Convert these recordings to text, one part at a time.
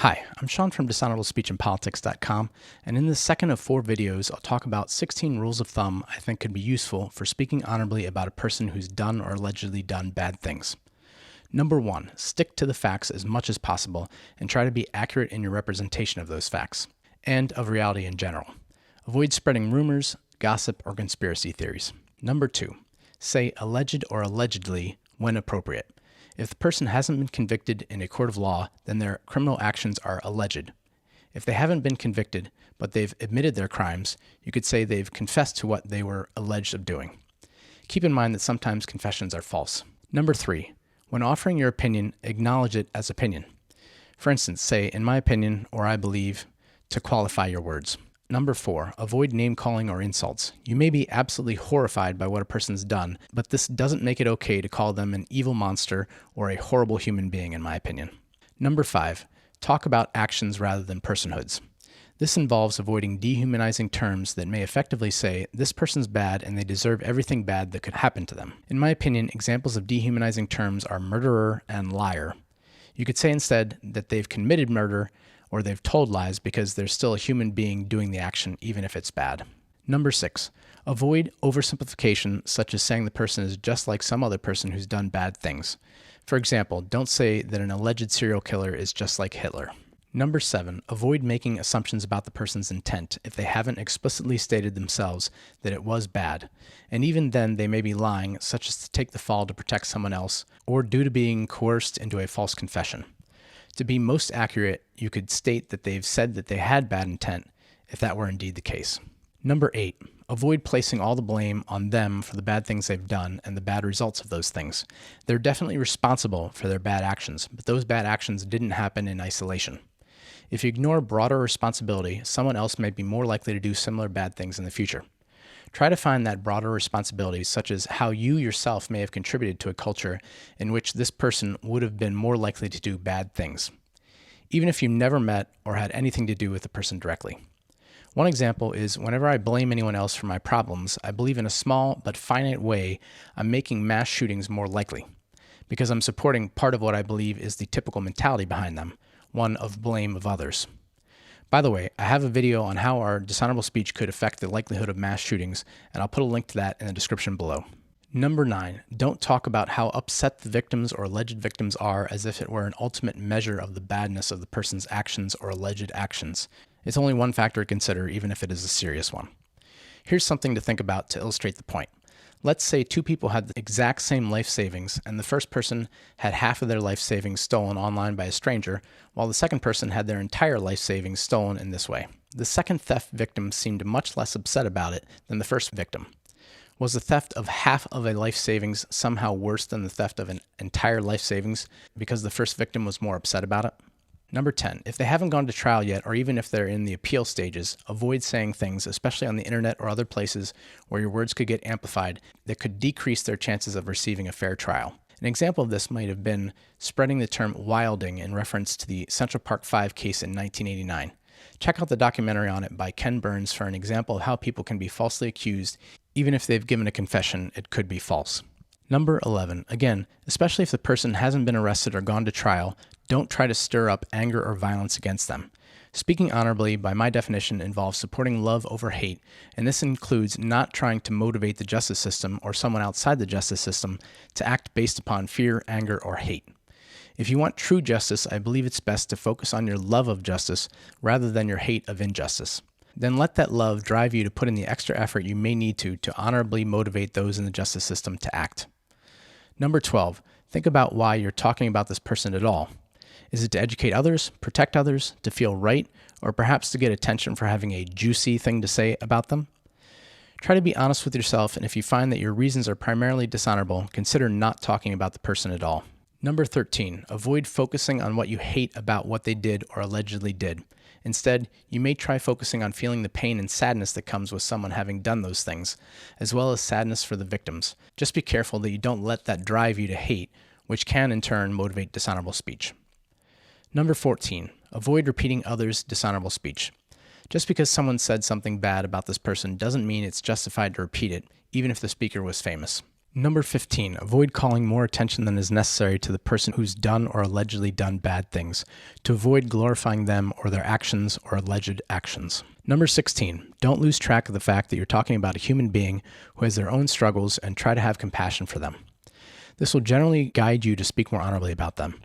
Hi, I'm Sean from dishonorablespeechandpolitics.com, and in this second of 4 videos, I'll talk about 16 rules of thumb I think could be useful for speaking honorably about a person who's done or allegedly done bad things. Number 1, stick to the facts as much as possible and try to be accurate in your representation of those facts, and of reality in general. Avoid spreading rumors, gossip, or conspiracy theories. Number 2, say alleged or allegedly when appropriate. If the person hasn't been convicted in a court of law, then their criminal actions are alleged. If they haven't been convicted, but they've admitted their crimes, you could say they've confessed to what they were alleged of doing. Keep in mind that sometimes confessions are false. Number 3, when offering your opinion, acknowledge it as opinion. For instance, say, in my opinion, or I believe, to qualify your words. Number 4, avoid name-calling or insults. You may be absolutely horrified by what a person's done, but this doesn't make it okay to call them an evil monster or a horrible human being, in my opinion. Number 5, talk about actions rather than personhoods. This involves avoiding dehumanizing terms that may effectively say, this person's bad and they deserve everything bad that could happen to them. In my opinion, examples of dehumanizing terms are murderer and liar. You could say instead that they've committed murder or they've told lies because they're still a human being doing the action, even if it's bad. Number 6, avoid oversimplification, such as saying the person is just like some other person who's done bad things. For example, don't say that an alleged serial killer is just like Hitler. Number 7, avoid making assumptions about the person's intent if they haven't explicitly stated themselves that it was bad. And even then, they may be lying, such as to take the fall to protect someone else, or due to being coerced into a false confession. To be most accurate, you could state that they've said that they had bad intent, if that were indeed the case. Number 8, avoid placing all the blame on them for the bad things they've done and the bad results of those things. They're definitely responsible for their bad actions, but those bad actions didn't happen in isolation. If you ignore broader responsibility, someone else may be more likely to do similar bad things in the future. Try to find that broader responsibility, such as how you yourself may have contributed to a culture in which this person would have been more likely to do bad things, even if you never met or had anything to do with the person directly. One example is whenever I blame anyone else for my problems, I believe in a small but finite way I'm making mass shootings more likely, because I'm supporting part of what I believe is the typical mentality behind them, one of blame of others. By the way, I have a video on how our dishonorable speech could affect the likelihood of mass shootings, and I'll put a link to that in the description below. Number 9, don't talk about how upset the victims or alleged victims are as if it were an ultimate measure of the badness of the person's actions or alleged actions. It's only one factor to consider, even if it is a serious one. Here's something to think about to illustrate the point. Let's say 2 people had the exact same life savings, and the first person had half of their life savings stolen online by a stranger, while the second person had their entire life savings stolen in this way. The second theft victim seemed much less upset about it than the first victim. Was the theft of half of a life savings somehow worse than the theft of an entire life savings because the first victim was more upset about it? Number 10, if they haven't gone to trial yet, or even if they're in the appeal stages, avoid saying things, especially on the internet or other places where your words could get amplified, that could decrease their chances of receiving a fair trial. An example of this might have been spreading the term wilding in reference to the Central Park 5 case in 1989. Check out the documentary on it by Ken Burns for an example of how people can be falsely accused, even if they've given a confession it could be false. Number 11, again, especially if the person hasn't been arrested or gone to trial, don't try to stir up anger or violence against them. Speaking honorably, by my definition, involves supporting love over hate, and this includes not trying to motivate the justice system or someone outside the justice system to act based upon fear, anger, or hate. If you want true justice, I believe it's best to focus on your love of justice rather than your hate of injustice. Then let that love drive you to put in the extra effort you may need to honorably motivate those in the justice system to act. Number 12, think about why you're talking about this person at all. Is it to educate others, protect others, to feel right, or perhaps to get attention for having a juicy thing to say about them? Try to be honest with yourself, and if you find that your reasons are primarily dishonorable, consider not talking about the person at all. Number 13, avoid focusing on what you hate about what they did or allegedly did. Instead, you may try focusing on feeling the pain and sadness that comes with someone having done those things, as well as sadness for the victims. Just be careful that you don't let that drive you to hate, which can in turn motivate dishonorable speech. Number 14, avoid repeating others' dishonorable speech. Just because someone said something bad about this person doesn't mean it's justified to repeat it, even if the speaker was famous. Number 15, avoid calling more attention than is necessary to the person who's done or allegedly done bad things, to avoid glorifying them or their actions or alleged actions. Number 16, don't lose track of the fact that you're talking about a human being who has their own struggles and try to have compassion for them. This will generally guide you to speak more honorably about them.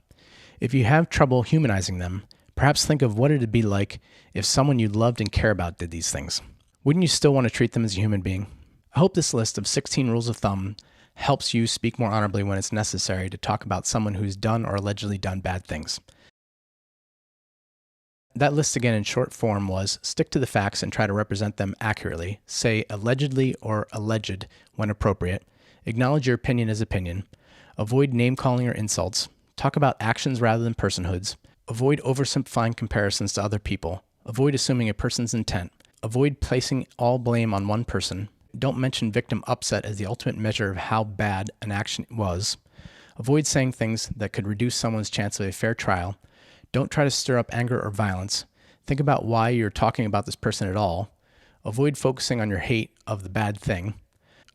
If you have trouble humanizing them, perhaps think of what it'd be like if someone you loved and care about did these things. Wouldn't you still want to treat them as a human being? I hope this list of 16 rules of thumb helps you speak more honorably when it's necessary to talk about someone who's done or allegedly done bad things. That list again in short form was: stick to the facts and try to represent them accurately, say allegedly or alleged when appropriate, acknowledge your opinion as opinion, avoid name-calling or insults, talk about actions rather than personhoods, avoid oversimplifying comparisons to other people, avoid assuming a person's intent, avoid placing all blame on one person, don't mention victim upset as the ultimate measure of how bad an action was, avoid saying things that could reduce someone's chance of a fair trial, don't try to stir up anger or violence, think about why you're talking about this person at all, avoid focusing on your hate of the bad thing,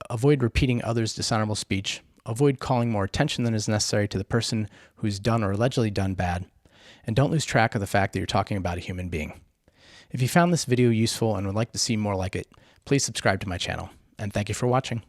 avoid repeating others' dishonorable speech, avoid calling more attention than is necessary to the person who's done or allegedly done bad, and don't lose track of the fact that you're talking about a human being. If you found this video useful and would like to see more like it, please subscribe to my channel, and thank you for watching.